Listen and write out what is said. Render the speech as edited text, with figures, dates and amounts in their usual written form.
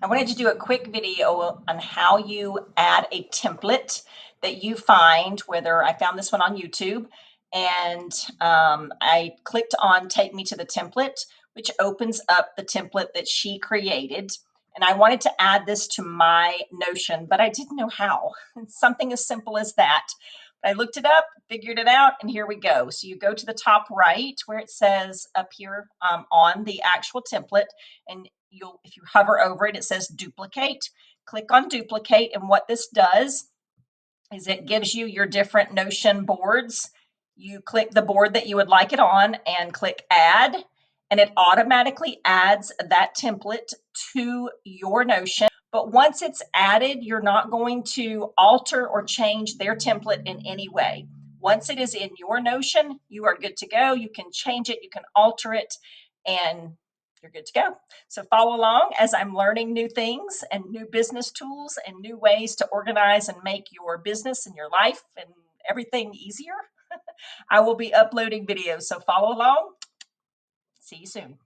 I wanted to do a quick video on how you add a template that you find, whether I found this one on YouTube, and I clicked on Take Me to the Template, which opens up the template that she created. And I wanted to add this to my Notion, but I didn't know how. It's something as simple as that. But I looked it up, figured it out, and here we go. So you go to the top right where it says up here on the actual template, and if you hover over it, it says duplicate. Click on duplicate, and what this does is it gives you your different Notion boards. You click the board that you would like it on and click add, and it automatically adds that template to your Notion. But once it's added, you're not going to alter or change their template in any way. Once it is in your Notion, you are good to go. You can change it, you can alter it, and you're good to go. So follow along as I'm learning new things and new business tools and new ways to organize and make your business and your life and everything easier. I will be uploading videos, so follow along. See you soon.